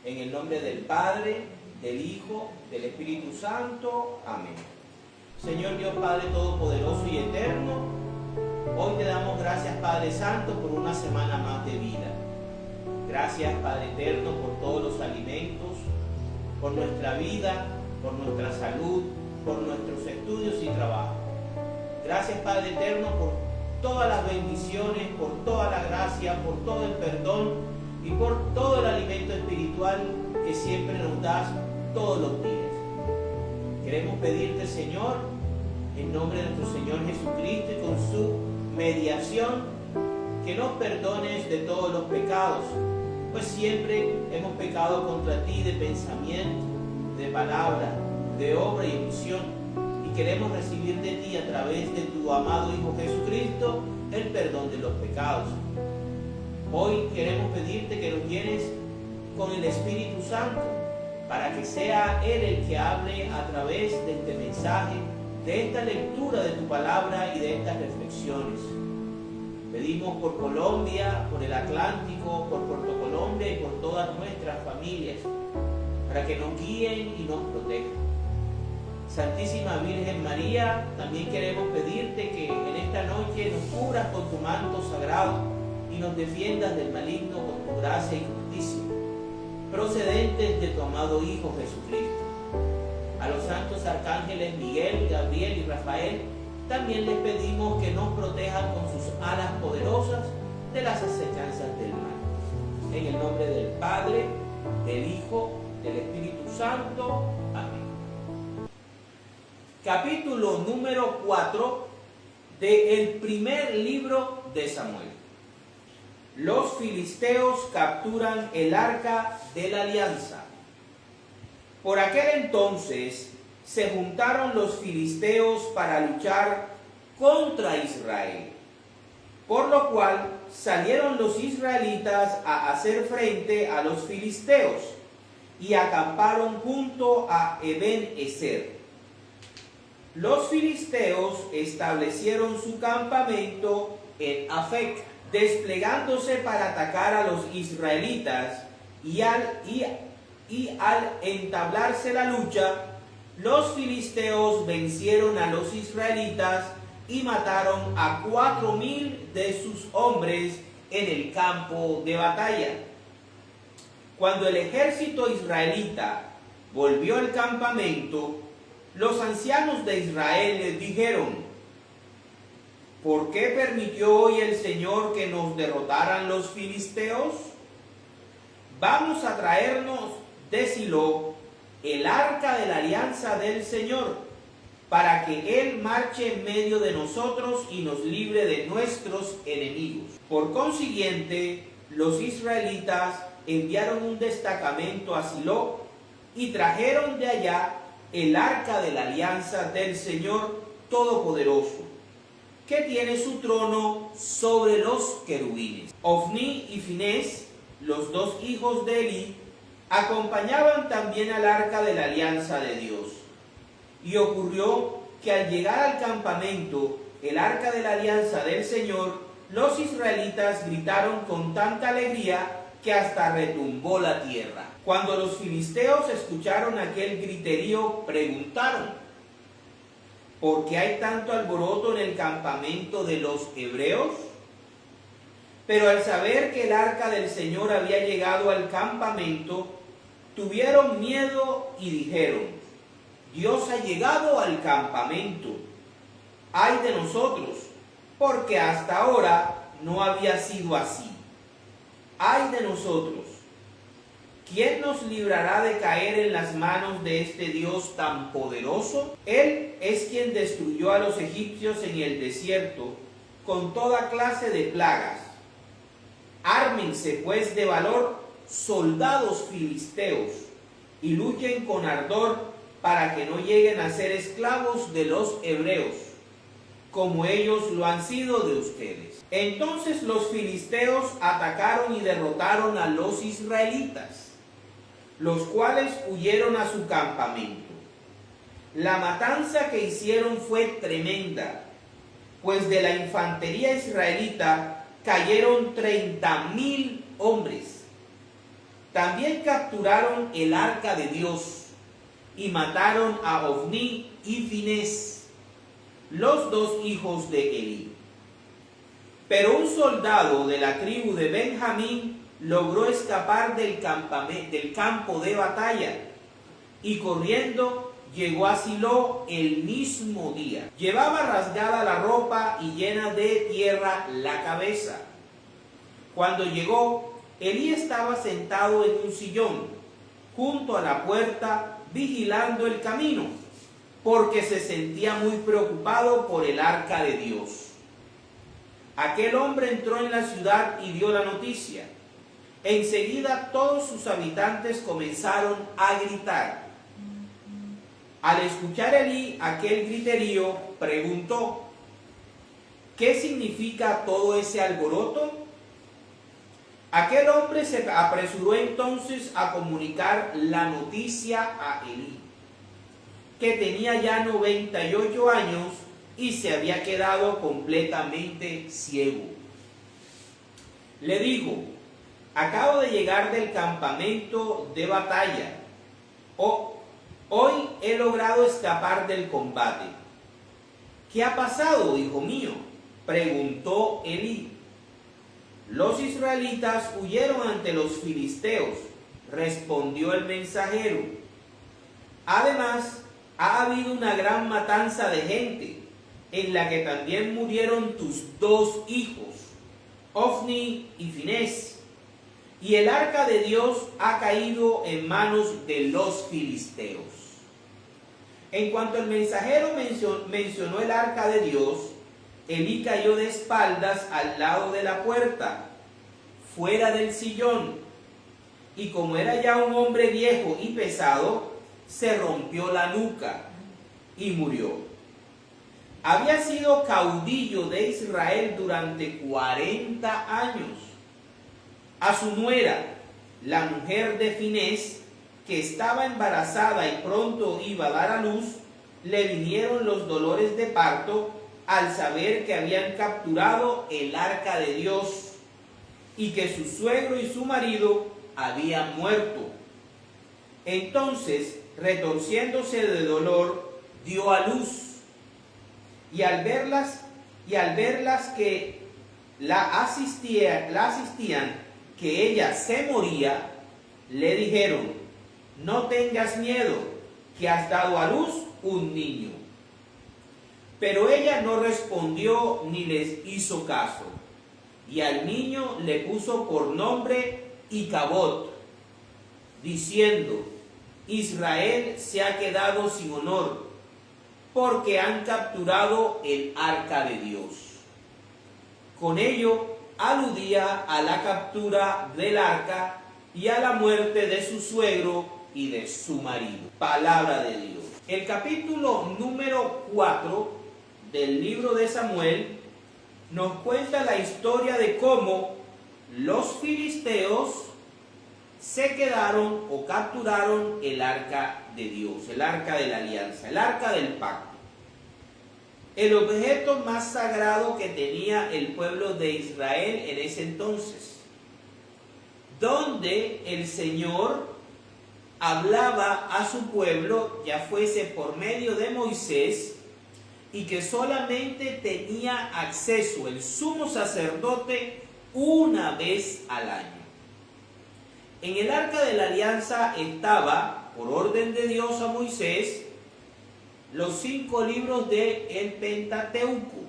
En el nombre del Padre, del Hijo, del Espíritu Santo. Amén. Señor Dios Padre Todopoderoso y Eterno, hoy te damos gracias, Padre Santo, por una semana más de vida. Gracias, Padre Eterno, por todos los alimentos, por nuestra vida, por nuestra salud, por nuestros estudios y trabajo. Gracias, Padre Eterno, por todas las bendiciones, por toda la gracia, por todo el perdón y por todo el alimento espiritual que siempre nos das todos los días. Queremos pedirte, Señor, en nombre de nuestro Señor Jesucristo y con su mediación, que nos perdones de todos los pecados, pues siempre hemos pecado contra ti de pensamiento, de palabra, de obra y omisión, y queremos recibir de ti a través de tu amado Hijo Jesucristo el perdón de los pecados. Hoy queremos pedirte que nos llenes con el Espíritu Santo para que sea Él el que hable a través de este mensaje, de esta lectura de tu palabra y de estas reflexiones. Pedimos por Colombia, por el Atlántico, por Puerto Colombia y por todas nuestras familias, para que nos guíen y nos protejan. Santísima Virgen María, también queremos pedirte que en esta noche nos cubras con tu manto sagrado y nos defiendas del maligno con tu gracia y justicia, procedentes de tu amado Hijo Jesucristo. A los santos arcángeles Miguel, Gabriel y Rafael, también les pedimos que nos protejan con sus alas poderosas de las acechanzas del mal. En el nombre del Padre, del Hijo, del Espíritu Santo. Amén. Capítulo número 4 del primer libro de Samuel. Los filisteos capturan el arca de la alianza. Por aquel entonces se juntaron los filisteos para luchar contra Israel, por lo cual salieron los israelitas a hacer frente a los filisteos y acamparon junto a Eben-ezer. Los filisteos establecieron su campamento en Afec, desplegándose para atacar a los israelitas, y al entablarse la lucha, los filisteos vencieron a los israelitas y mataron a 4,000 de sus hombres en el campo de batalla. Cuando el ejército israelita volvió al campamento, los ancianos de Israel les dijeron: ¿por qué permitió hoy el Señor que nos derrotaran los filisteos? Vamos a traernos de Silo el arca de la alianza del Señor, para que Él marche en medio de nosotros y nos libre de nuestros enemigos. Por consiguiente, los israelitas enviaron un destacamento a Silo y trajeron de allá el arca de la alianza del Señor Todopoderoso, que tiene su trono sobre los querubines. Ofni y Finés, los dos hijos de Eli, acompañaban también al arca de la alianza de Dios. Y ocurrió que al llegar al campamento, el arca de la alianza del Señor, los israelitas gritaron con tanta alegría que hasta retumbó la tierra. Cuando los filisteos escucharon aquel griterío, preguntaron: ¿por qué hay tanto alboroto en el campamento de los hebreos? Pero al saber que el arca del Señor había llegado al campamento, tuvieron miedo y dijeron: Dios ha llegado al campamento. ¡Ay de nosotros! Porque hasta ahora no había sido así. ¡Ay de nosotros! ¿Quién nos librará de caer en las manos de este Dios tan poderoso? Él es quien destruyó a los egipcios en el desierto con toda clase de plagas. Ármense pues de valor, soldados filisteos, y luchen con ardor para que no lleguen a ser esclavos de los hebreos. como ellos lo han sido de ustedes. Entonces los filisteos atacaron y derrotaron a los israelitas, los cuales huyeron a su campamento. La matanza que hicieron fue tremenda, pues de la infantería israelita cayeron 30,000 hombres. También capturaron el arca de Dios y mataron a Ofni y Finés, los dos hijos de Elí. Pero un soldado de la tribu de Benjamín logró escapar del campo de batalla y corriendo llegó a Silo el mismo día. Llevaba rasgada la ropa y llena de tierra la cabeza. Cuando llegó, Elí estaba sentado en un sillón junto a la puerta vigilando el camino, porque se sentía muy preocupado por el arca de Dios. Aquel hombre entró en la ciudad y dio la noticia. Enseguida todos sus habitantes comenzaron a gritar. Al escuchar Elí aquel griterío, preguntó: ¿qué significa todo ese alboroto? Aquel hombre se apresuró entonces a comunicar la noticia a Elí, que tenía ya 98 años y se había quedado completamente ciego. Le dijo: acabo de llegar del campamento de batalla. Hoy he logrado escapar del combate. ¿Qué ha pasado, hijo mío?, preguntó Elí. Los israelitas huyeron ante los filisteos, respondió el mensajero. Además, ha habido una gran matanza de gente, en la que también murieron tus dos hijos, Ofni y Finés, y el arca de Dios ha caído en manos de los filisteos. En cuanto el mensajero mencionó el arca de Dios, Elí cayó de espaldas al lado de la puerta, fuera del sillón, y como era ya un hombre viejo y pesado, se rompió la nuca y murió. Había sido caudillo de Israel durante 40 años. A su nuera, la mujer de Finés, que estaba embarazada y pronto iba a dar a luz, le vinieron los dolores de parto al saber que habían capturado el arca de Dios y que su suegro y su marido habían muerto. Entonces, retorciéndose de dolor, dio a luz, y al verlas que la asistían, que ella se moría, le dijeron: no tengas miedo, que has dado a luz un niño. Pero ella no respondió ni les hizo caso, y al niño le puso por nombre Icabod, diciendo: Israel se ha quedado sin honor, porque han capturado el arca de Dios. Con ello aludía a la captura del arca y a la muerte de su suegro y de su marido. Palabra de Dios. El capítulo número 4 del libro de Samuel nos cuenta la historia de cómo los filisteos se quedaron o capturaron el arca de Dios, el arca de la alianza, el arca del pacto. El objeto más sagrado que tenía el pueblo de Israel en ese entonces, donde el Señor hablaba a su pueblo, ya fuese por medio de Moisés, y que solamente tenía acceso el sumo sacerdote una vez al año. En el arca de la alianza estaba, por orden de Dios a Moisés, los 5 libros del Pentateuco,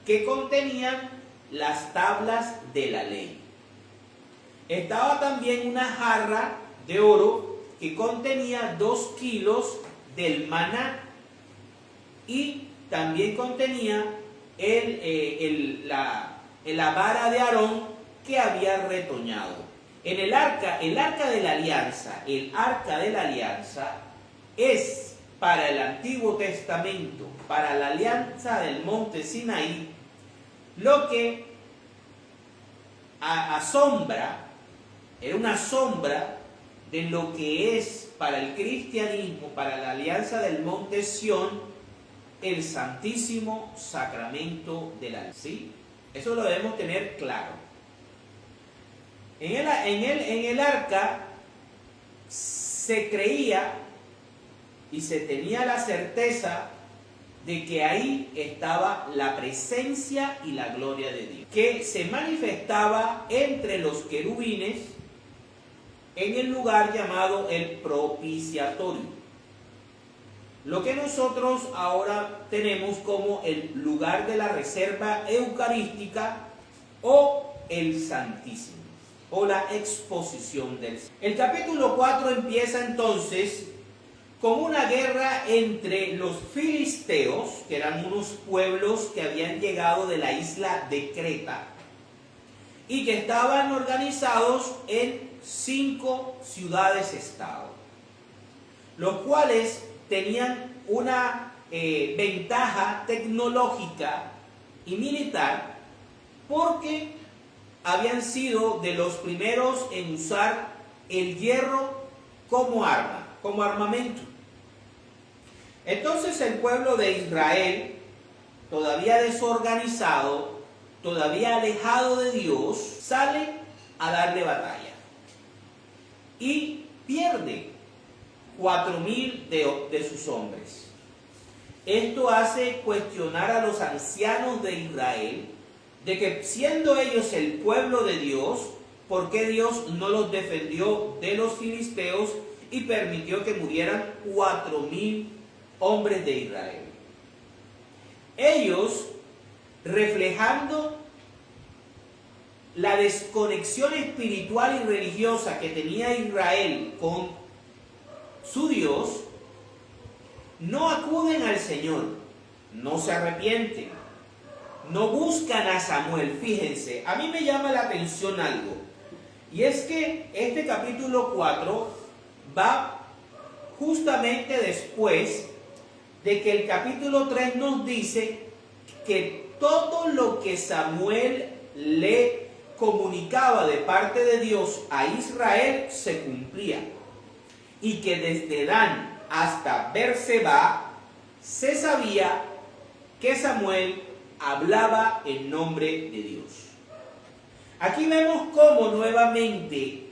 que contenían las tablas de la ley. Estaba también una jarra de oro que contenía 2 kilos del maná, y también contenía la vara de Aarón que había retoñado. En el arca de la alianza, es para el Antiguo Testamento, para la alianza del monte Sinaí, lo que asombra, era una sombra de lo que es para el cristianismo, para la alianza del monte Sión, el santísimo sacramento de la alianza. ¿Sí? Eso lo debemos tener claro. En el arca se creía y se tenía la certeza de que ahí estaba la presencia y la gloria de Dios, que se manifestaba entre los querubines en el lugar llamado el propiciatorio, lo que nosotros ahora tenemos como el lugar de la reserva eucarística o el Santísimo, o la exposición del Señor. El capítulo 4 empieza entonces con una guerra entre los filisteos, que eran unos pueblos que habían llegado de la isla de Creta y que estaban organizados en 5 ciudades-estado, los cuales tenían una ventaja tecnológica y militar porque habían sido de los primeros en usar el hierro como arma, como armamento. Entonces el pueblo de Israel, todavía desorganizado, todavía alejado de Dios, sale a darle batalla y pierde 4.000 de sus hombres. Esto hace cuestionar a los ancianos de Israel de que, siendo ellos el pueblo de Dios, ¿por qué Dios no los defendió de los filisteos y permitió que murieran 4.000 hombres de Israel? Ellos, reflejando la desconexión espiritual y religiosa que tenía Israel con su Dios, no acuden al Señor, no se arrepienten, no buscan a Samuel. Fíjense, a mí me llama la atención algo, y es que este capítulo 4 va justamente después de que el capítulo 3 nos dice que todo lo que Samuel le comunicaba de parte de Dios a Israel se cumplía, y que desde Dan hasta Berseba se sabía que Samuel hablaba en nombre de Dios. Aquí vemos cómo nuevamente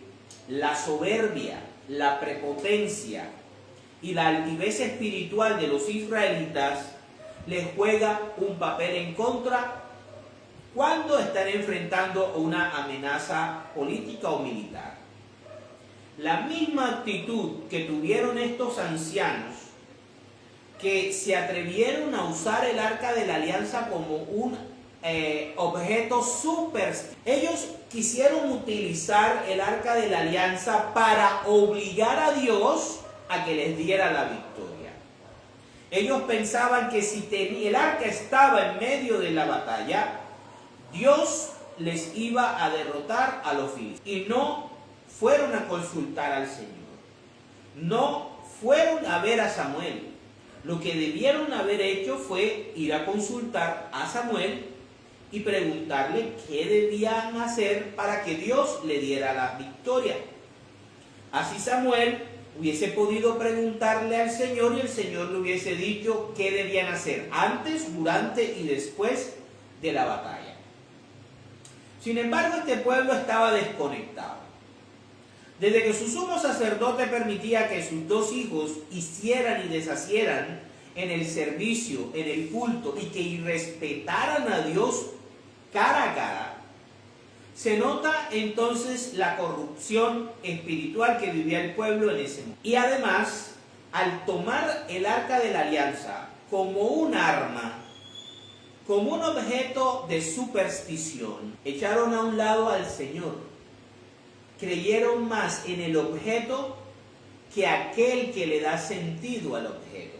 la soberbia, la prepotencia y la altivez espiritual de los israelitas les juega un papel en contra cuando están enfrentando una amenaza política o militar. La misma actitud que tuvieron estos ancianos, que se atrevieron a usar el arca de la alianza como un objeto supersticioso. Ellos quisieron utilizar el arca de la alianza para obligar a Dios a que les diera la victoria. Ellos pensaban que si el arca estaba en medio de la batalla, Dios les iba a derrotar a los filisteos. Y no fueron a consultar al Señor, no fueron a ver a Samuel. Lo que debieron haber hecho fue ir a consultar a Samuel y preguntarle qué debían hacer para que Dios le diera la victoria. Así Samuel hubiese podido preguntarle al Señor y el Señor le hubiese dicho qué debían hacer antes, durante y después de la batalla. Sin embargo, este pueblo estaba desconectado. Desde que su sumo sacerdote permitía que sus 2 hijos hicieran y deshacieran en el servicio, en el culto, y que irrespetaran a Dios cara a cara, se nota entonces la corrupción espiritual que vivía el pueblo en ese momento. Y además, al tomar el arca de la alianza como un arma, como un objeto de superstición, echaron a un lado al Señor. Creyeron más en el objeto que aquel que le da sentido al objeto.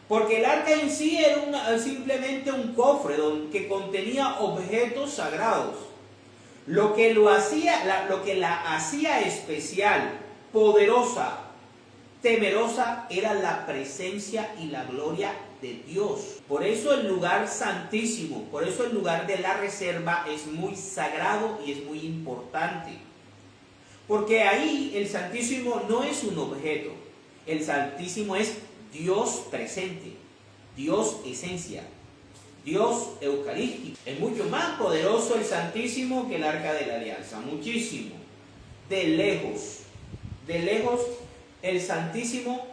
Porque el arca en sí era simplemente un cofre que contenía objetos sagrados. Lo que la hacía especial, poderosa temerosa era la presencia y la gloria de Dios. Por eso el lugar santísimo, por eso el lugar de la reserva es muy sagrado y es muy importante. Porque ahí el Santísimo no es un objeto, el Santísimo es Dios presente, Dios esencia, Dios eucarístico. Es mucho más poderoso el Santísimo que el Arca de la Alianza, muchísimo. De lejos el Santísimo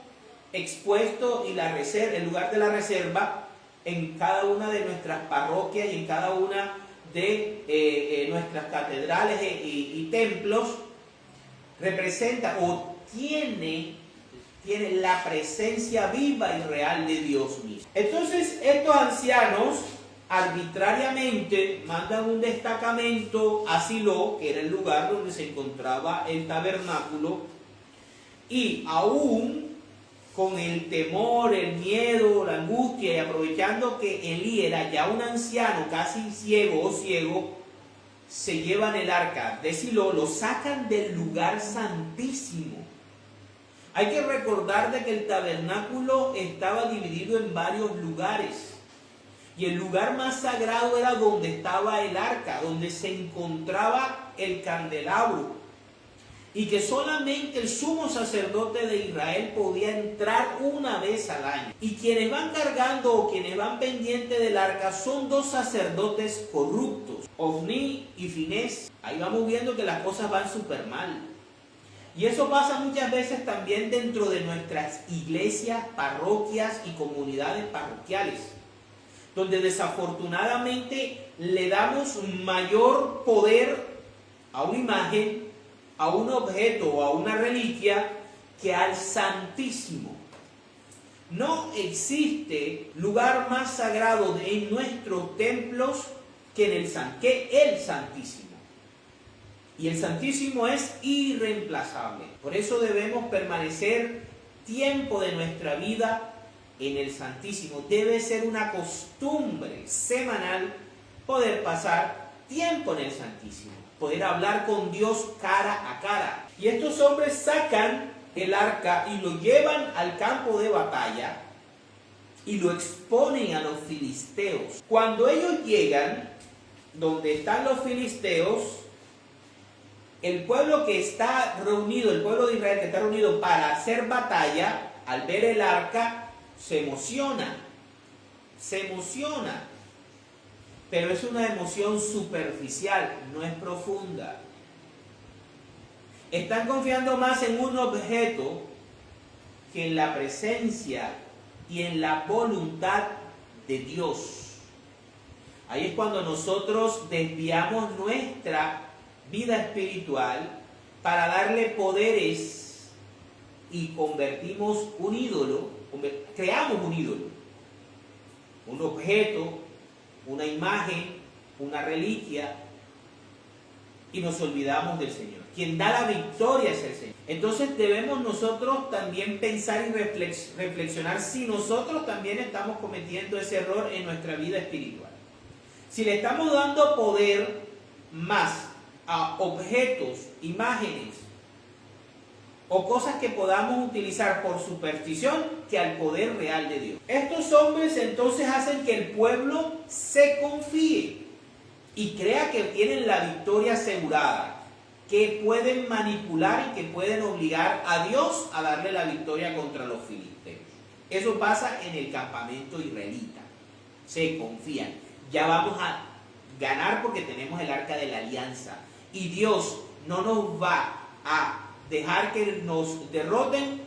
expuesto y el lugar de la reserva en cada una de nuestras parroquias y en cada una de nuestras catedrales y templos representa o tiene la presencia viva y real de Dios mismo. Entonces estos ancianos arbitrariamente mandan un destacamento a Silo, que era el lugar donde se encontraba el tabernáculo, y aún con el temor, el miedo, la angustia, y aprovechando que Elí era ya un anciano casi ciego, se llevan el arca de Silo, lo sacan del lugar santísimo. Hay que recordar de que el tabernáculo estaba dividido en varios lugares. Y el lugar más sagrado era donde estaba el arca, donde se encontraba el candelabro. Y que solamente el sumo sacerdote de Israel podía entrar una vez al año. Y quienes van cargando o quienes van pendientes del arca son dos sacerdotes corruptos, Ofni y Finés. Ahí vamos viendo que las cosas van súper mal. Y eso pasa muchas veces también dentro de nuestras iglesias, parroquias y comunidades parroquiales, donde desafortunadamente le damos mayor poder a una imagen, a un objeto o a una reliquia que al Santísimo. No existe lugar más sagrado en nuestros templos que el Santísimo. Y el Santísimo es irreemplazable. Por eso debemos permanecer tiempo de nuestra vida en el Santísimo. Debe ser una costumbre semanal poder pasar tiempo en el Santísimo, poder hablar con Dios cara a cara. Y estos hombres sacan el arca y lo llevan al campo de batalla y lo exponen a los filisteos. Cuando ellos llegan donde están los filisteos, el pueblo que está reunido, el pueblo de Israel que está reunido para hacer batalla, al ver el arca, se emociona, pero es una emoción superficial, no es profunda. Están confiando más en un objeto que en la presencia y en la voluntad de Dios. Ahí es cuando nosotros desviamos nuestra vida espiritual para darle poderes y convertimos un ídolo, creamos un ídolo, un objeto, una imagen, una reliquia, y nos olvidamos del Señor. Quien da la victoria es el Señor. Entonces debemos nosotros también pensar y reflexionar si nosotros también estamos cometiendo ese error en nuestra vida espiritual. Si le estamos dando poder más a objetos, imágenes o cosas que podamos utilizar por superstición que al poder real de Dios. Estos hombres entonces hacen que el pueblo se confíe y crea que tienen la victoria asegurada, que pueden manipular y que pueden obligar a Dios a darle la victoria contra los filisteos. Eso pasa en el campamento israelita. Se confían. Ya vamos a ganar porque tenemos el arca de la alianza. Y Dios no nos va a dejar que nos derroten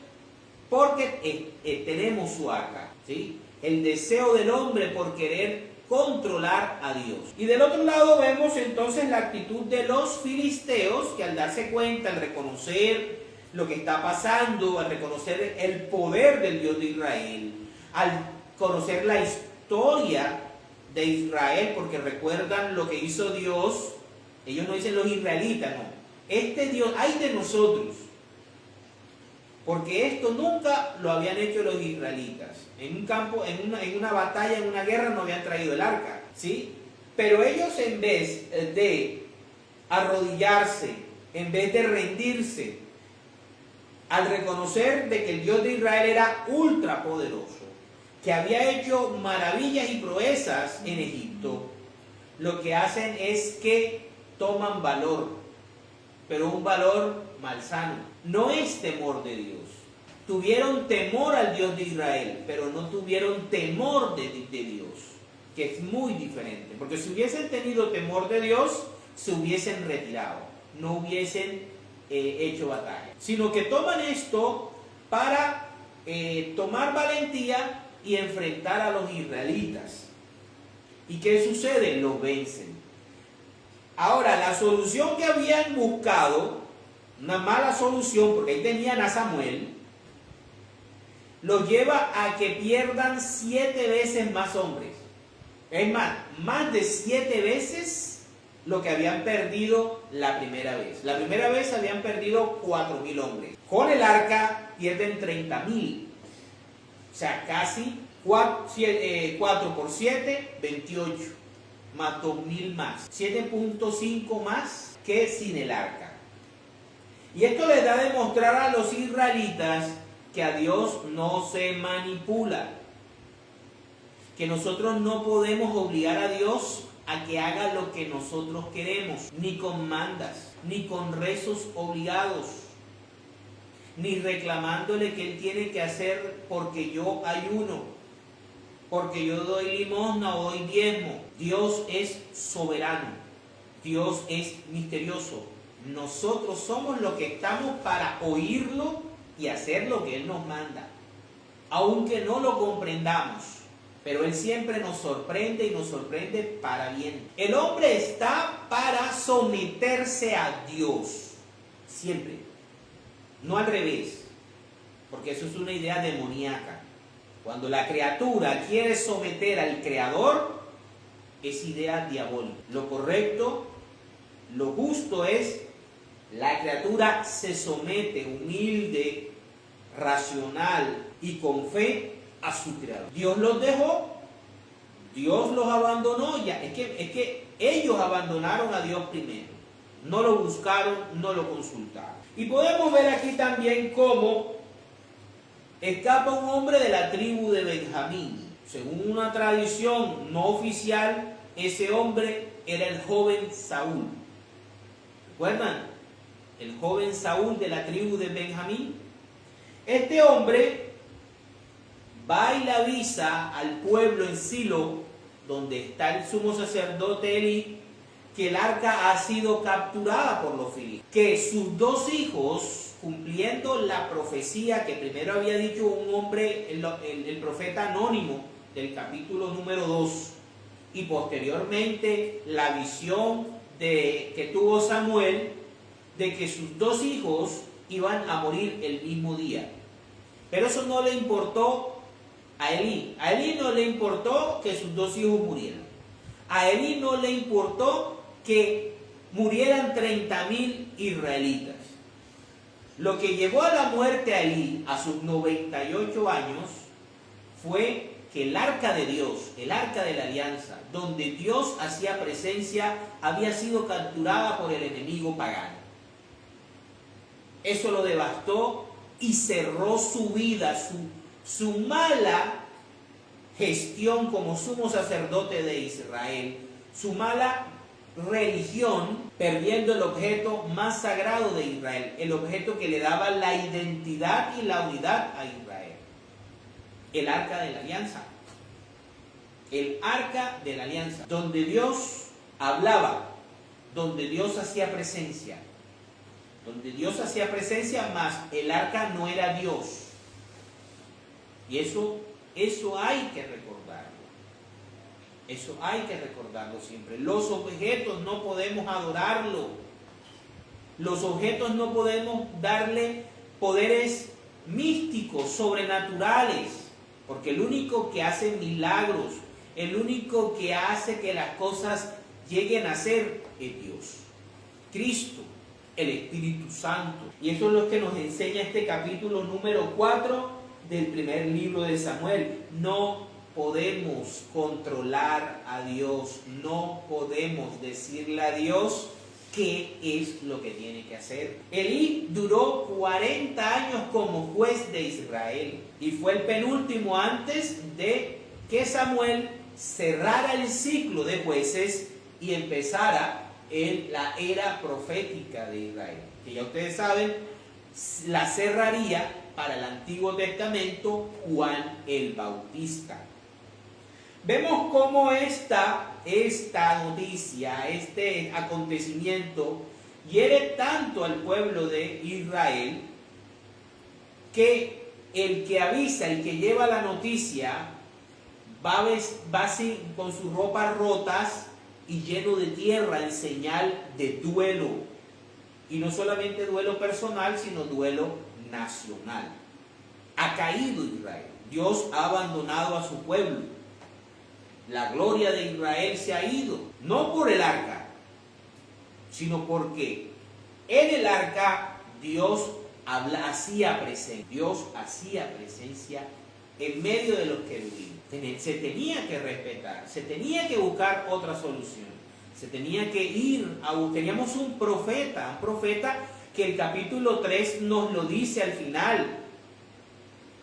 porque tenemos su arca, ¿sí? El deseo del hombre por querer controlar a Dios. Y del otro lado vemos entonces la actitud de los filisteos, que al darse cuenta, al reconocer lo que está pasando, al reconocer el poder del Dios de Israel, al conocer la historia de Israel, porque recuerdan lo que hizo Dios. Ellos no dicen los israelitas, no. Este Dios, ay de nosotros, porque esto nunca lo habían hecho los israelitas. En un campo, en una batalla, en una guerra no habían traído el arca, ¿sí? Pero ellos, en vez de arrodillarse, en vez de rendirse al reconocer de que el Dios de Israel era ultrapoderoso, que había hecho maravillas y proezas en Egipto, lo que hacen es que toman valor, pero un valor malsano. No es temor de Dios. Tuvieron temor al Dios de Israel, pero no tuvieron temor de Dios, que es muy diferente. Porque si hubiesen tenido temor de Dios, se hubiesen retirado, no hubiesen hecho batalla. Sino que toman esto para tomar valentía y enfrentar a los israelitas. ¿Y qué sucede? Los vencen. Ahora, la solución que habían buscado, una mala solución, porque ahí tenían a Samuel, los lleva a que pierdan 7 veces más hombres. Es más de 7 veces lo que habían perdido la primera vez. La primera vez habían perdido 4,000 hombres. Con el arca pierden 30,000. O sea, casi 4 por 7, 28. Más 2,000 más. 7,5 más que sin el arca. Y esto les da a demostrar a los israelitas que a Dios no se manipula. Que nosotros no podemos obligar a Dios a que haga lo que nosotros queremos, ni con mandas, ni con rezos obligados, ni reclamándole que Él tiene que hacer porque yo ayuno, porque yo doy limosna o doy diezmo. Dios es soberano, Dios es misterioso. Nosotros somos los que estamos para oírlo y hacer lo que Él nos manda, aunque no lo comprendamos. Pero Él siempre nos sorprende y nos sorprende para bien. El hombre está para someterse a Dios. Siempre. No al revés. Porque eso es una idea demoníaca. Cuando la criatura quiere someter al Creador, es idea diabólica. Lo correcto, lo justo es, la criatura se somete humilde, racional y con fe a su creador. Dios los dejó, Dios los abandonó, ya es que ellos abandonaron a Dios primero, no lo buscaron, no lo consultaron. Y podemos ver aquí también cómo escapa un hombre de la tribu de Benjamín. Según una tradición no oficial, ese hombre era el joven Saúl. ¿Recuerdan? El joven Saúl de la tribu de Benjamín. Este hombre va y le avisa al pueblo en Silo, donde está el sumo sacerdote Elí, que el arca ha sido capturada por los filisteos, que sus 2 hijos, cumpliendo la profecía que primero había dicho un hombre, el profeta anónimo del capítulo número 2, y posteriormente la visión que tuvo Samuel, de que sus 2 hijos iban a morir el mismo día. Pero eso no le importó a Elí. A Elí no le importó que sus 2 hijos murieran. A Elí no le importó que murieran 30,000 israelitas. Lo que llevó a la muerte a Elí a sus 98 años fue que el arca de Dios, el arca de la alianza, donde Dios hacía presencia, había sido capturada por el enemigo pagano. Eso lo devastó y cerró su vida, su mala gestión como sumo sacerdote de Israel, su mala religión, perdiendo el objeto más sagrado de Israel, el objeto que le daba la identidad y la unidad a Israel, el arca de la alianza. El arca de la alianza, donde Dios hablaba, donde Dios hacía presencia, más el arca no era Dios. Y eso hay que recordarlo. Eso hay que recordarlo siempre. Los objetos no podemos adorarlo. Los objetos no podemos darle poderes místicos, sobrenaturales, porque el único que hace milagros, el único que hace que las cosas lleguen a ser es Dios, Cristo, el Espíritu Santo. Y eso es lo que nos enseña este capítulo número 4 del primer libro de Samuel. No podemos controlar a Dios, no podemos decirle a Dios qué es lo que tiene que hacer. Elí duró 40 años como juez de Israel y fue el penúltimo antes de que Samuel cerrara el ciclo de jueces y empezara la era profética de Israel, que ya ustedes saben, la cerraría para el Antiguo Testamento Juan el Bautista. Vemos cómo esta noticia, este acontecimiento, hiere tanto al pueblo de Israel, que el que avisa, el que lleva la noticia, va así con sus ropas rotas y lleno de tierra en señal de duelo. Y no solamente duelo personal, sino duelo nacional. Ha caído Israel. Dios ha abandonado a su pueblo. La gloria de Israel se ha ido. No por el arca, sino porque en el arca Dios hacía presencia. Dios hacía presencia en medio de los querubines. Se tenía que respetar, se tenía que buscar otra solución, se tenía que ir teníamos un profeta que el capítulo 3 nos lo dice al final.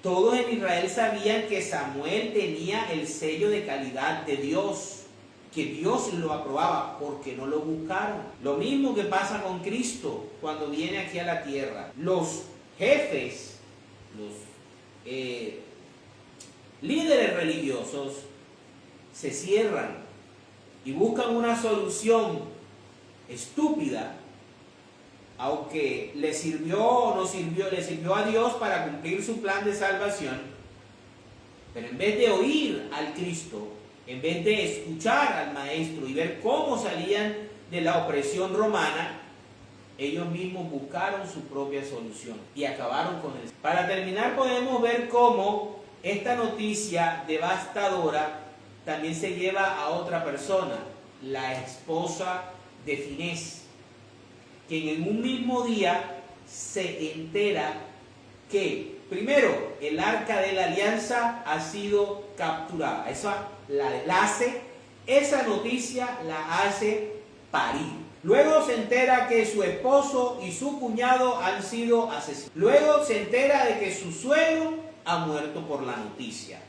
Todos en Israel sabían que Samuel tenía el sello de calidad de Dios, que Dios lo aprobaba, porque no lo buscaron. Lo mismo que pasa con Cristo cuando viene aquí a la tierra. Los jefes, los líderes religiosos se cierran y buscan una solución estúpida, aunque le sirvió o no sirvió, le sirvió a Dios para cumplir su plan de salvación. Pero en vez de oír al Cristo, en vez de escuchar al Maestro y ver cómo salían de la opresión romana, ellos mismos buscaron su propia solución y acabaron con él. Para terminar, podemos ver cómo esta noticia devastadora también se lleva a otra persona, la esposa de Finés, quien en un mismo día se entera que, primero, el arca de la alianza ha sido capturada. Esa noticia la hace parir. Luego se entera que su esposo y su cuñado han sido asesinados. Luego se entera de que su suegro ha muerto por la noticia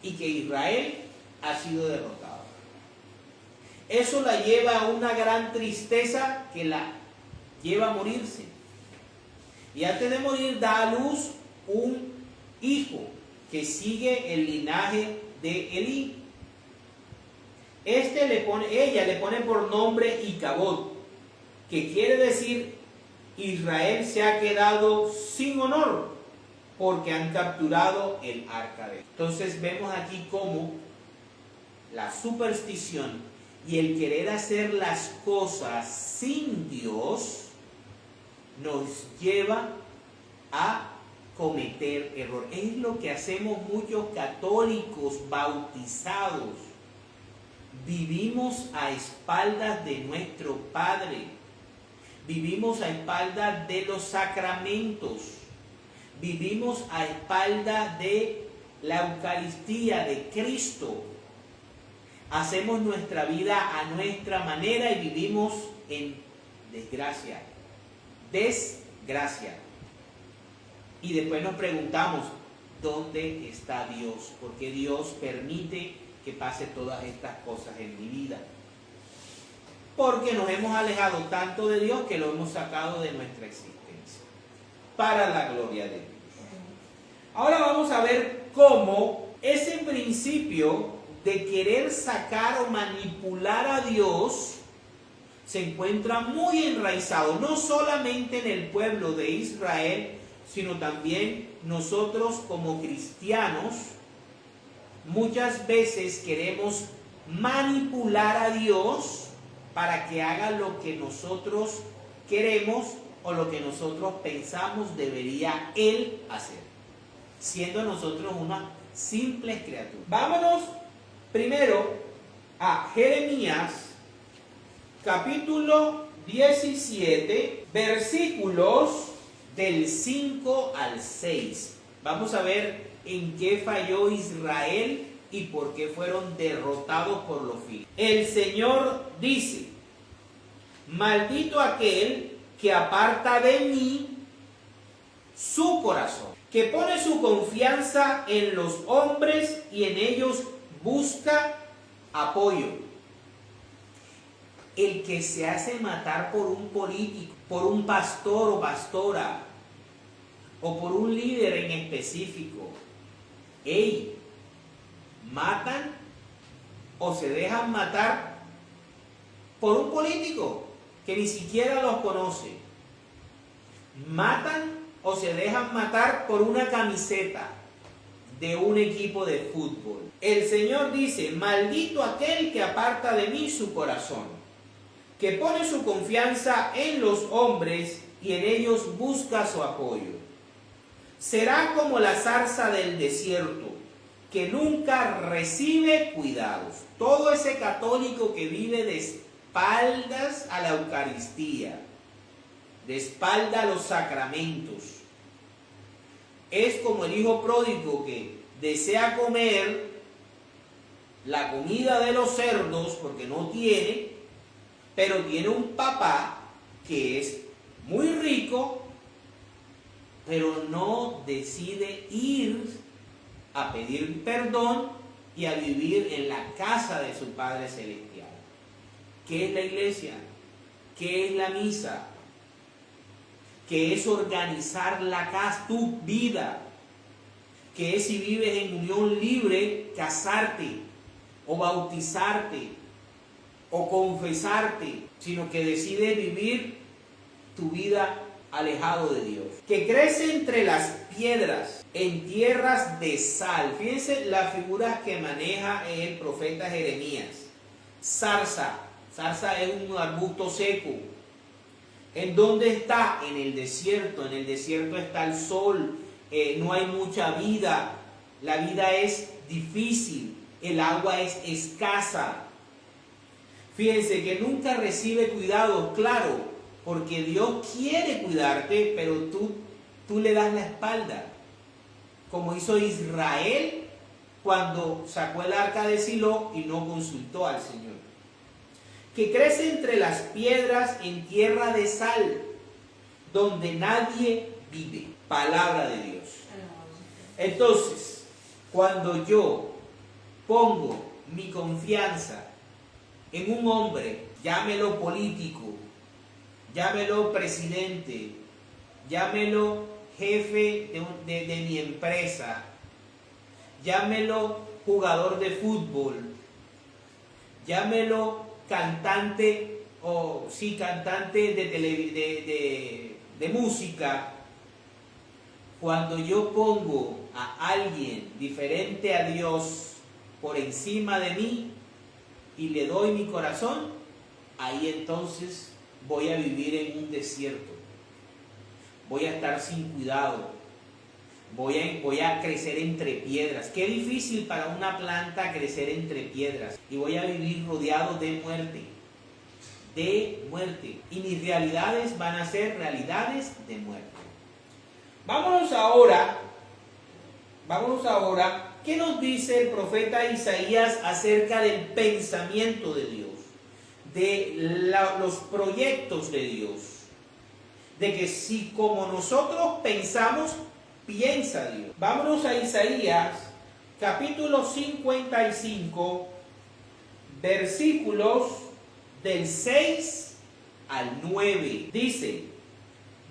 y que Israel ha sido derrotado. Eso la lleva a una gran tristeza que la lleva a morirse. Y antes de morir da a luz un hijo que sigue el linaje de Elí. Ella le pone por nombre Icabod, que quiere decir Israel se ha quedado sin honor porque han capturado el arca de Dios. Entonces vemos aquí cómo la superstición y el querer hacer las cosas sin Dios nos lleva a cometer error. Es lo que hacemos muchos católicos bautizados. Vivimos a espaldas de nuestro Padre. Vivimos a espaldas de los sacramentos. Vivimos a espaldas de la Eucaristía de Cristo. Hacemos nuestra vida a nuestra manera y vivimos en desgracia. Y después nos preguntamos, ¿dónde está Dios? ¿Por qué Dios permite que pase todas estas cosas en mi vida? Porque nos hemos alejado tanto de Dios que lo hemos sacado de nuestra existencia, para la gloria de Dios. Ahora vamos a ver cómo ese principio de querer sacar o manipular a Dios se encuentra muy enraizado, no solamente en el pueblo de Israel, sino también nosotros como cristianos. Muchas veces queremos manipular a Dios para que haga lo que nosotros queremos o lo que nosotros pensamos debería Él hacer, siendo nosotros unas simples criaturas. Vámonos primero a Jeremías, capítulo 17, versículos del 5 al 6. Vamos a ver en qué falló Israel y por qué fueron derrotados por los filisteos. El Señor dice: maldito aquel que aparta de mí su corazón, que pone su confianza en los hombres y en ellos busca apoyo. El que se hace matar por un político, por un pastor o pastora, o por un líder en específico, matan o se dejan matar por un político que ni siquiera los conoce. Matan o se dejan matar por una camiseta de un equipo de fútbol. El Señor dice, maldito aquel que aparta de mí su corazón, que pone su confianza en los hombres y en ellos busca su apoyo. Será como la zarza del desierto, que nunca recibe cuidados. Todo ese católico que vive de espaldas a la Eucaristía, de espalda a los sacramentos, es como el hijo pródigo que desea comer la comida de los cerdos porque no tiene, pero tiene un papá que es muy rico, pero no decide ir a pedir perdón y a vivir en la casa de su Padre Celestial. ¿Qué es la iglesia? ¿Qué es la misa? ¿Qué es organizar la casa, tu vida? ¿Qué es, si vives en unión libre, casarte o bautizarte o confesarte? Sino que decides vivir tu vida alejado de Dios. Que crece entre las piedras, en tierras de sal. Fíjense las figuras que maneja el profeta Jeremías. Zarza. Zarza es un arbusto seco. ¿En dónde está? En el desierto. En el desierto está el sol. No hay mucha vida. La vida es difícil. El agua es escasa. Fíjense que nunca recibe cuidado, claro, porque Dios quiere cuidarte, pero tú le das la espalda. Como hizo Israel cuando sacó el arca de Silo y no consultó al Señor. Que crece entre las piedras en tierra de sal, donde nadie vive. Palabra de Dios. Entonces, cuando yo pongo mi confianza en un hombre, llámelo político, llámelo presidente, llámelo jefe de mi empresa, llámelo jugador de fútbol, llámelo cantante cantante de música. Cuando yo pongo a alguien diferente a Dios por encima de mí y le doy mi corazón, ahí entonces voy a vivir en un desierto. Voy a estar sin cuidado. Voy a crecer entre piedras. Qué difícil para una planta crecer entre piedras. Y voy a vivir rodeado de muerte. De muerte. Y mis realidades van a ser realidades de muerte. Vámonos ahora. ¿Qué nos dice el profeta Isaías acerca del pensamiento de Dios? De los proyectos de Dios. De que si como nosotros pensamos, piensa Dios. Vámonos a Isaías, capítulo 55, versículos del 6 al 9. Dice,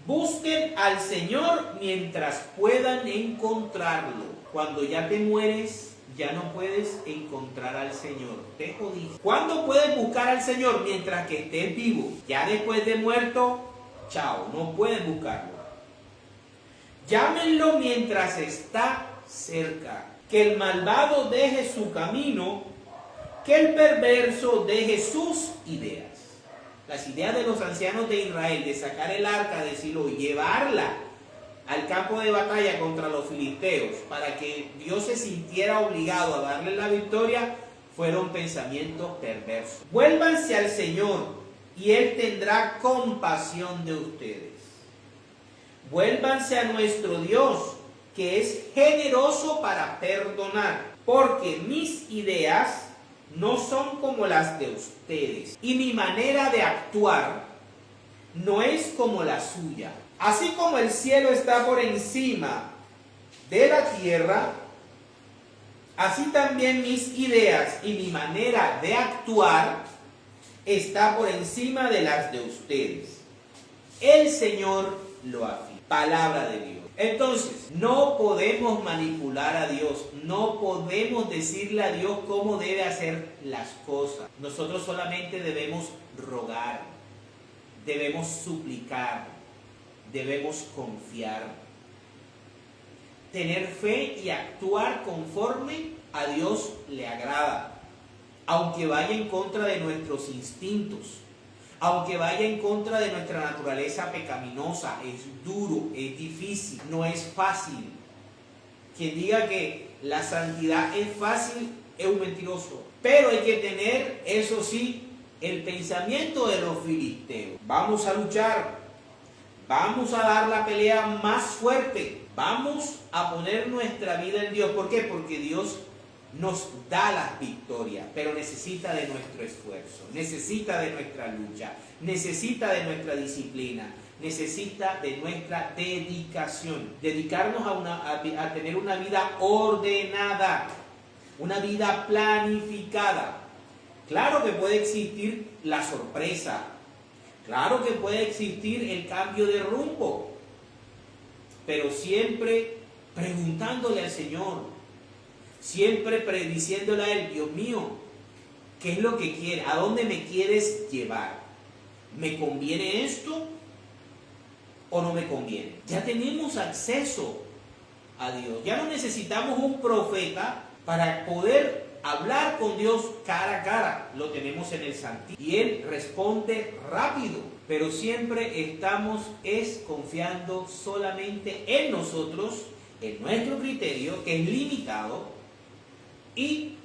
busquen al Señor mientras puedan encontrarlo. Cuando ya te mueres, ya no puedes encontrar al Señor. Te jodiste. ¿Cuándo puedes buscar al Señor? Mientras que estés vivo. Ya después de muerto, chao, no puedes buscarlo. Llámenlo mientras está cerca. Que el malvado deje su camino, que el perverso deje sus ideas. Las ideas de los ancianos de Israel de sacar el arca de Silo y llevarla al campo de batalla contra los filisteos para que Dios se sintiera obligado a darle la victoria, fueron pensamientos perversos. Vuélvanse al Señor y Él tendrá compasión de ustedes. Vuélvanse a nuestro Dios, que es generoso para perdonar, porque mis ideas no son como las de ustedes, y mi manera de actuar no es como la suya. Así como el cielo está por encima de la tierra, así también mis ideas y mi manera de actuar está por encima de las de ustedes. El Señor lo afirma. Palabra de Dios. Entonces, no podemos manipular a Dios, no podemos decirle a Dios cómo debe hacer las cosas. Nosotros solamente debemos rogar, debemos suplicar, debemos confiar, tener fe y actuar conforme a Dios le agrada, aunque vaya en contra de nuestros instintos, aunque vaya en contra de nuestra naturaleza pecaminosa. Es duro, es difícil, no es fácil. Quien diga que la santidad es fácil es un mentiroso. Pero hay que tener, eso sí, el pensamiento de los filisteos. Vamos a luchar, vamos a dar la pelea más fuerte, vamos a poner nuestra vida en Dios. ¿Por qué? Porque Dios nos da las victorias, pero necesita de nuestro esfuerzo, necesita de nuestra lucha, necesita de nuestra disciplina, necesita de nuestra dedicación. Dedicarnos a tener una vida ordenada, una vida planificada. Claro que puede existir la sorpresa, claro que puede existir el cambio de rumbo, pero siempre preguntándole al Señor, siempre diciéndole a Él: Dios mío, ¿qué es lo que quieres? ¿A dónde me quieres llevar? ¿Me conviene esto o no me conviene? Ya tenemos acceso a Dios. Ya no necesitamos un profeta para poder hablar con Dios cara a cara. Lo tenemos en el Santísimo y Él responde rápido. Pero siempre estamos confiando solamente en nosotros, en nuestro criterio, que es limitado, y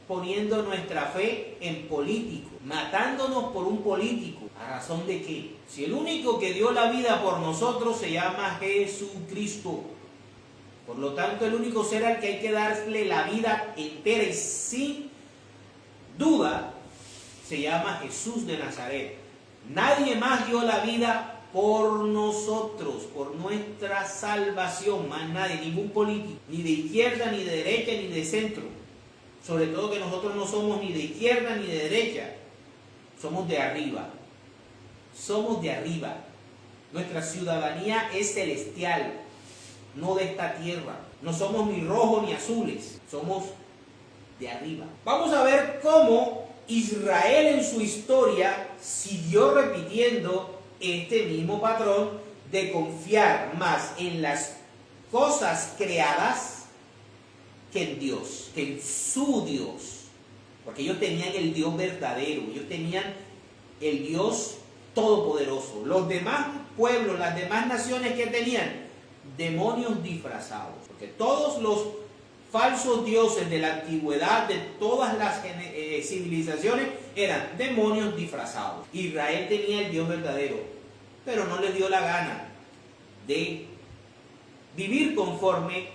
poniendo nuestra fe en políticos, matándonos por un político. ¿A razón de qué? Si el único que dio la vida por nosotros se llama Jesucristo. Por lo tanto, el único ser al que hay que darle la vida entera y sin duda se llama Jesús de Nazaret. Nadie más dio la vida por nosotros, por nuestra salvación, más nadie, ningún político, ni de izquierda, ni de derecha, ni de centro. Sobre todo que nosotros no somos ni de izquierda ni de derecha, somos de arriba. Somos de arriba. Nuestra ciudadanía es celestial, no de esta tierra. No somos ni rojos ni azules, somos de arriba. Vamos a ver cómo Israel en su historia siguió repitiendo este mismo patrón de confiar más en las cosas creadas que en Dios, que en su Dios. Porque ellos tenían el Dios verdadero, ellos tenían el Dios todopoderoso. Los demás pueblos, las demás naciones que tenían, demonios disfrazados. Porque todos los falsos dioses de la antigüedad, de todas las civilizaciones, eran demonios disfrazados. Israel tenía el Dios verdadero, pero no les dio la gana de vivir conforme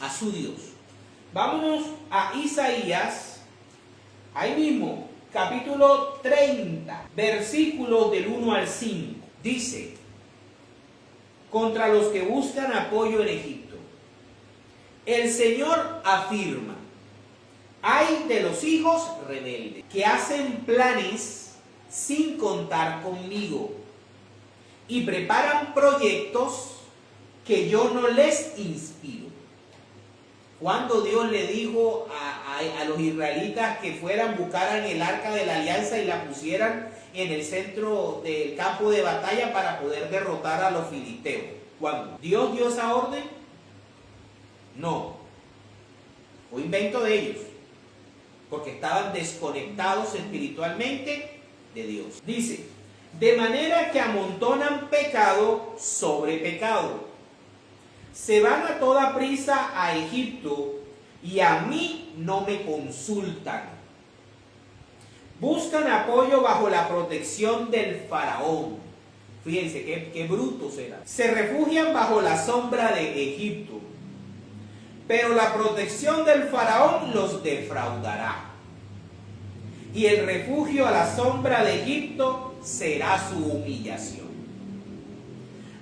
a su Dios. Vámonos a Isaías, ahí mismo, capítulo 30, versículos del 1 al 5. Dice: contra los que buscan apoyo en Egipto, el Señor afirma: ay de los hijos rebeldes, que hacen planes sin contar conmigo y preparan proyectos que yo no les inspiro. Cuando Dios le dijo a los israelitas que fueran, buscaran el arca de la alianza y la pusieran en el centro del campo de batalla para poder derrotar a los filisteos, ¿cuándo Dios dio esa orden? No, fue invento de ellos, porque estaban desconectados espiritualmente de Dios. Dice: de manera que amontonan pecado sobre pecado, se van a toda prisa a Egipto y a mí no me consultan. Buscan apoyo bajo la protección del faraón. Fíjense qué brutos eran. Se refugian bajo la sombra de Egipto, pero la protección del faraón los defraudará, y el refugio a la sombra de Egipto será su humillación.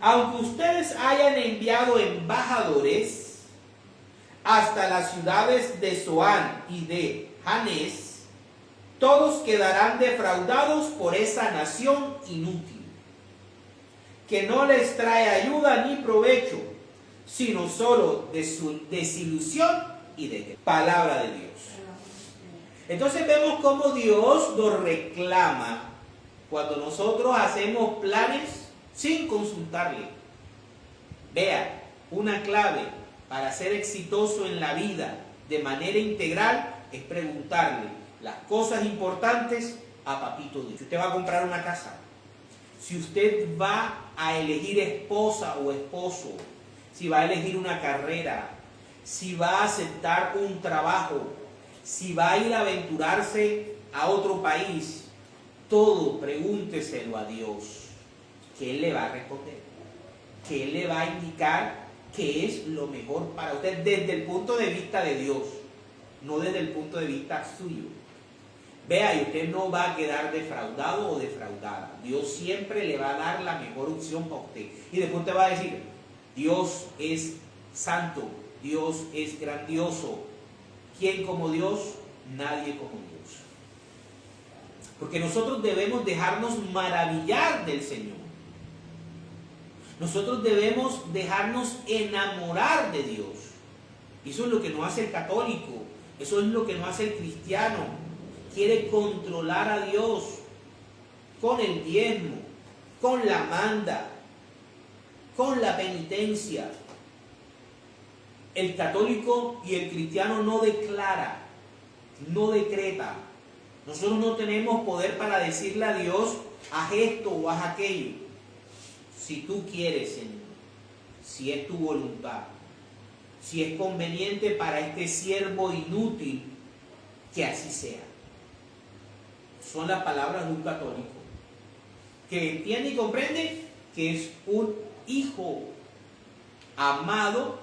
Aunque ustedes hayan enviado embajadores hasta las ciudades de Zoán y de Janés, todos quedarán defraudados por esa nación inútil, que no les trae ayuda ni provecho, sino solo de su desilusión y de palabra de Dios. Entonces vemos cómo Dios nos reclama cuando nosotros hacemos planes sin consultarle. Vea, una clave para ser exitoso en la vida de manera integral es preguntarle las cosas importantes a Papito Dios. Si usted va a comprar una casa, si usted va a elegir esposa o esposo, si va a elegir una carrera, si va a aceptar un trabajo, si va a ir a aventurarse a otro país, todo pregúnteselo a Dios, que Él le va a responder, que Él le va a indicar qué es lo mejor para usted desde el punto de vista de Dios, no desde el punto de vista suyo. Vea, y usted no va a quedar defraudado o defraudada. Dios siempre le va a dar la mejor opción para usted. Y después te va a decir, Dios es santo, Dios es grandioso. ¿Quién como Dios? Nadie como Dios. Porque nosotros debemos dejarnos maravillar del Señor. Nosotros debemos dejarnos enamorar de Dios. Eso es lo que no hace el católico. Eso es lo que no hace el cristiano. Quiere controlar a Dios con el diezmo, con la manda, con la penitencia. El católico y el cristiano no declara, no decreta. Nosotros no tenemos poder para decirle a Dios, haz esto o haz aquello. Si tú quieres, Señor, si es tu voluntad, si es conveniente para este siervo inútil, que así sea. Son las palabras de un católico que entiende y comprende que es un hijo amado,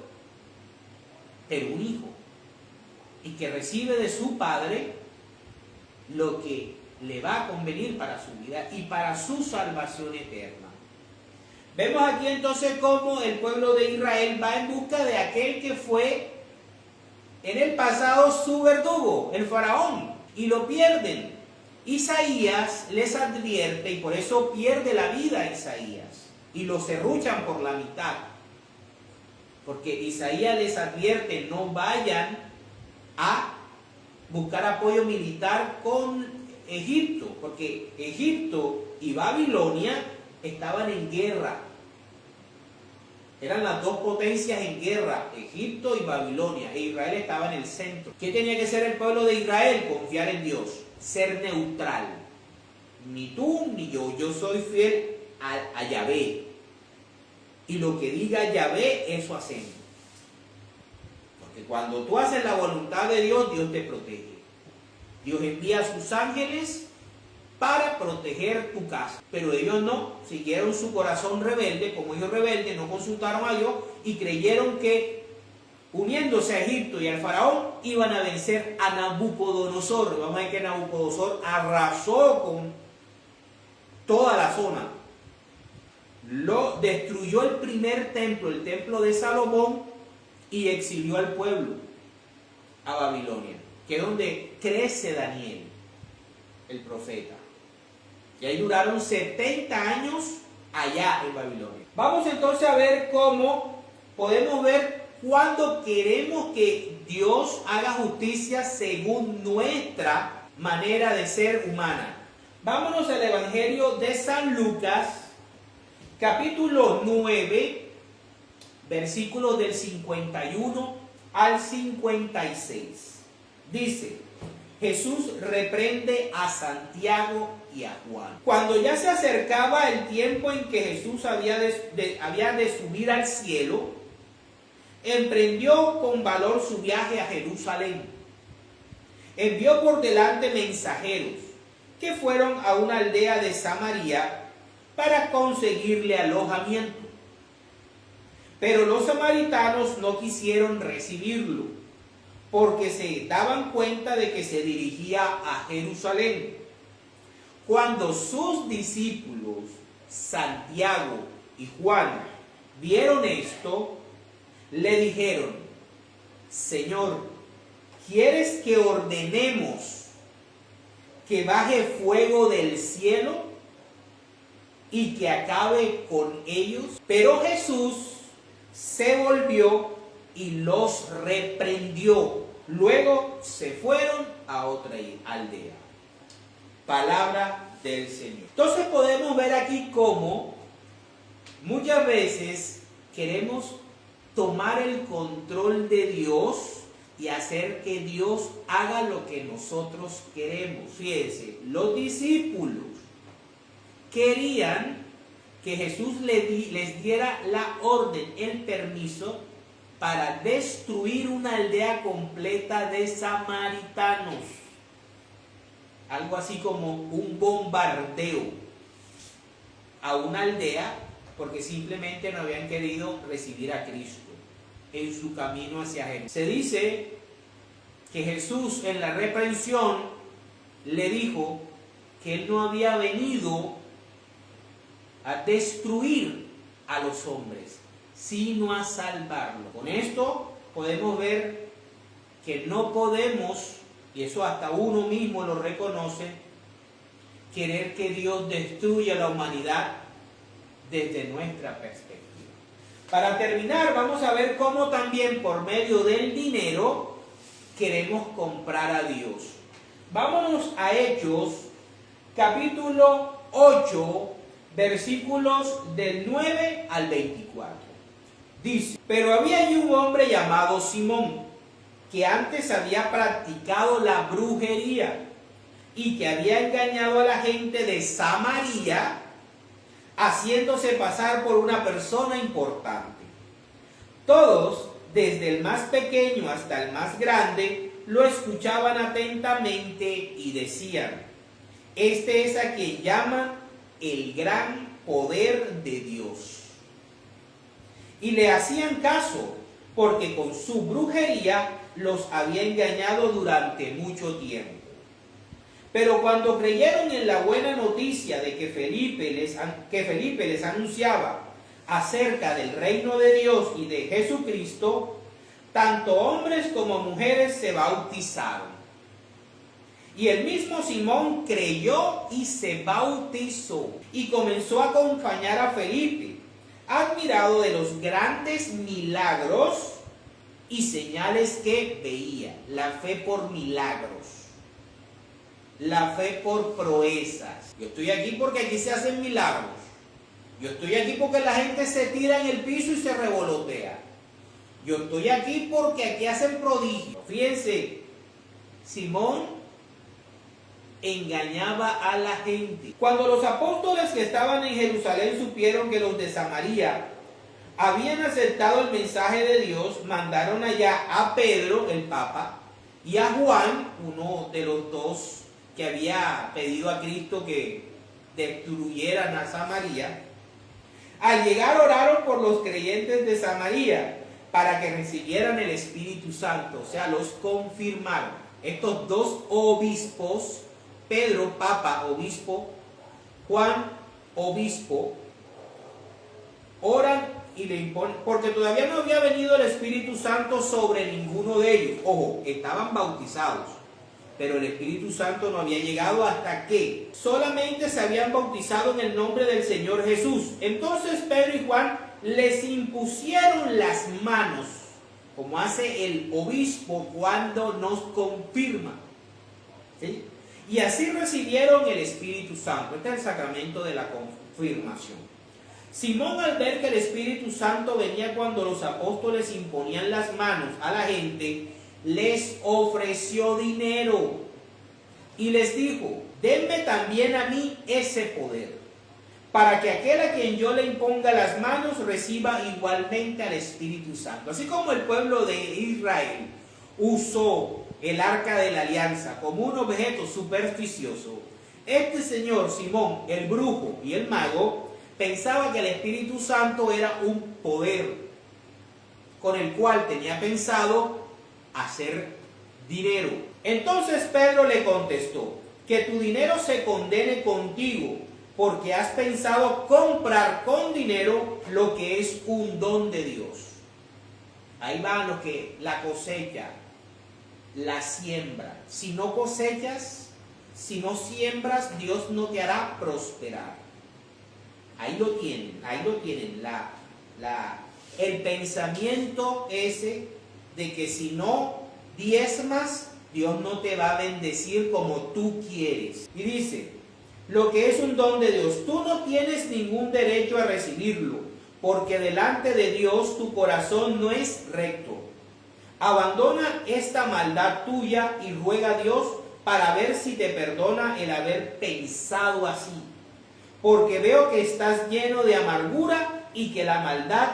pero un hijo, y que recibe de su padre lo que le va a convenir para su vida y para su salvación eterna. Vemos aquí entonces cómo el pueblo de Israel va en busca de aquel que fue en el pasado su verdugo, el faraón, y lo pierden. Isaías les advierte, y por eso pierde la vida Isaías, y lo serruchan por la mitad, porque Isaías les advierte, no vayan a buscar apoyo militar con Egipto, porque Egipto y Babilonia estaban en guerra. Eran las dos potencias en guerra, Egipto y Babilonia, e Israel estaba en el centro. ¿Qué tenía que ser el pueblo de Israel? Confiar en Dios, ser neutral. Ni tú ni yo, yo soy fiel a Yahvé. Y lo que diga Yahvé, eso hacemos. Porque cuando tú haces la voluntad de Dios, Dios te protege. Dios envía a sus ángeles para proteger tu casa. Pero ellos no, siguieron su corazón rebelde, como ellos rebeldes, no consultaron a Dios y creyeron que uniéndose a Egipto y al faraón iban a vencer a Nabucodonosor. Vamos a ver que Nabucodonosor arrasó con toda la zona. Lo destruyó el primer templo, el templo de Salomón, y exilió al pueblo a Babilonia, que es donde crece Daniel, el profeta. Y ahí duraron 70 años allá en Babilonia. Vamos entonces a ver cómo podemos ver cuando queremos que Dios haga justicia según nuestra manera de ser humana. Vámonos al Evangelio de San Lucas, capítulo 9, versículos del 51 al 56. Dice, Jesús reprende a Santiago y a Juan. Cuando ya se acercaba el tiempo en que Jesús había de subir al cielo, emprendió con valor su viaje a Jerusalén. Envió por delante mensajeros que fueron a una aldea de Samaria para conseguirle alojamiento. Pero los samaritanos no quisieron recibirlo, porque se daban cuenta de que se dirigía a Jerusalén. Cuando sus discípulos, Santiago y Juan, vieron esto, le dijeron: Señor, ¿quieres que ordenemos que baje fuego del cielo y que acabe con ellos? Pero Jesús se volvió y los reprendió. Luego se fueron a otra aldea. Palabra del Señor. Entonces podemos ver aquí cómo muchas veces queremos tomar el control de Dios y hacer que Dios haga lo que nosotros queremos. Fíjense, los discípulos querían que Jesús les diera la orden, el permiso para destruir una aldea completa de samaritanos. Algo así como un bombardeo a una aldea porque simplemente no habían querido recibir a Cristo en su camino hacia Jerusalén. Se dice que Jesús en la reprensión le dijo que él no había venido a destruir a los hombres, sino a salvarlos. Con esto podemos ver que no podemos, y eso hasta uno mismo lo reconoce, querer que Dios destruya a la humanidad desde nuestra perspectiva. Para terminar, vamos a ver cómo también por medio del dinero queremos comprar a Dios. Vámonos a Hechos, capítulo 8, versículos del 9 al 24. Dice: pero había allí un hombre llamado Simón, que antes había practicado la brujería y que había engañado a la gente de Samaria, haciéndose pasar por una persona importante. Todos, desde el más pequeño hasta el más grande, lo escuchaban atentamente y decían: este es a quien llaman el gran poder de Dios. Y le hacían caso, porque con su brujería los había engañado durante mucho tiempo. Pero cuando creyeron en la buena noticia de que Felipe les anunciaba acerca del reino de Dios y de Jesucristo, tanto hombres como mujeres se bautizaron. Y el mismo Simón creyó y se bautizó, y comenzó a acompañar a Felipe, admirado de los grandes milagros y señales que veía. La fe por milagros, la fe por proezas. Yo estoy aquí porque aquí se hacen milagros. Yo estoy aquí porque la gente se tira en el piso y se revolotea. Yo estoy aquí porque aquí hacen prodigios. Fíjense, Simón engañaba a la gente. Cuando los apóstoles que estaban en Jerusalén supieron que los de Samaria habían aceptado el mensaje de Dios, mandaron allá a Pedro, el Papa, y a Juan, uno de los dos que había pedido a Cristo que destruyeran a Samaria. Al llegar oraron por los creyentes de Samaria para que recibieran el Espíritu Santo, o sea, los confirmaron. Estos dos obispos, Pedro, Papa, obispo, Juan, obispo, oran y le imponen, porque todavía no había venido el Espíritu Santo sobre ninguno de ellos. Ojo, estaban bautizados, pero el Espíritu Santo no había llegado hasta que solamente se habían bautizado en el nombre del Señor Jesús. Entonces Pedro y Juan les impusieron las manos, como hace el obispo cuando nos confirma, ¿sí? Y así recibieron el Espíritu Santo. Este es el sacramento de la confirmación. Simón, al ver que el Espíritu Santo venía cuando los apóstoles imponían las manos a la gente, les ofreció dinero y les dijo: denme también a mí ese poder, para que aquel a quien yo le imponga las manos reciba igualmente al Espíritu Santo. Así como el pueblo de Israel usó el arca de la alianza como un objeto supersticioso, este señor Simón, el brujo y el mago, pensaba que el Espíritu Santo era un poder con el cual tenía pensado hacer dinero. Entonces Pedro le contestó: que tu dinero se condene contigo, porque has pensado comprar con dinero lo que es un don de Dios. Ahí va lo que la cosecha, la siembra. Si no cosechas, si no siembras, Dios no te hará prosperar. Ahí lo tienen, el pensamiento ese de que si no diezmas, Dios no te va a bendecir como tú quieres. Y dice, lo que es un don de Dios, tú no tienes ningún derecho a recibirlo, porque delante de Dios tu corazón no es recto. Abandona esta maldad tuya y ruega a Dios para ver si te perdona el haber pensado así. Porque veo que estás lleno de amargura y que la maldad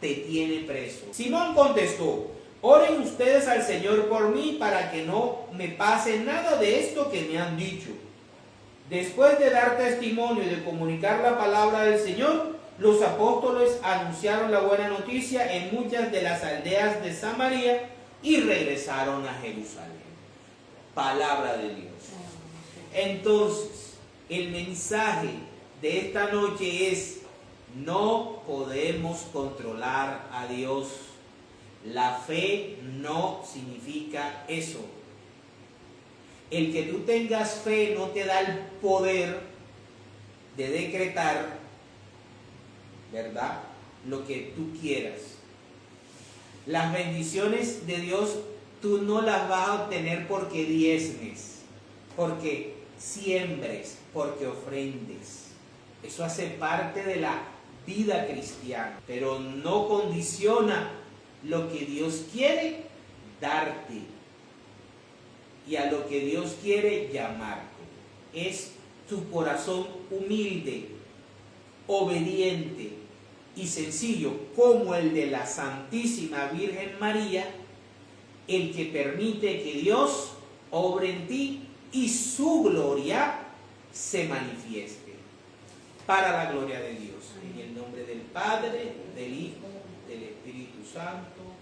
te tiene preso. Simón contestó, oren ustedes al Señor por mí para que no me pase nada de esto que me han dicho. Después de dar testimonio y de comunicar la palabra del Señor, los apóstoles anunciaron la buena noticia en muchas de las aldeas de Samaria y regresaron a Jerusalén. Palabra de Dios. Entonces, el mensaje de esta noche es: no podemos controlar a Dios. La fe no significa eso. El que tú tengas fe no te da el poder de decretar, ¿verdad?, lo que tú quieras. Las bendiciones de Dios tú no las vas a obtener porque diezmes, porque siembres, porque ofrendes. Eso hace parte de la vida cristiana, pero no condiciona lo que Dios quiere darte y a lo que Dios quiere llamarte. Es tu corazón humilde, obediente y sencillo, como el de la Santísima Virgen María, el que permite que Dios obre en ti y su gloria se manifieste. Para la gloria de Dios. En el nombre del Padre, del Hijo, del Espíritu Santo.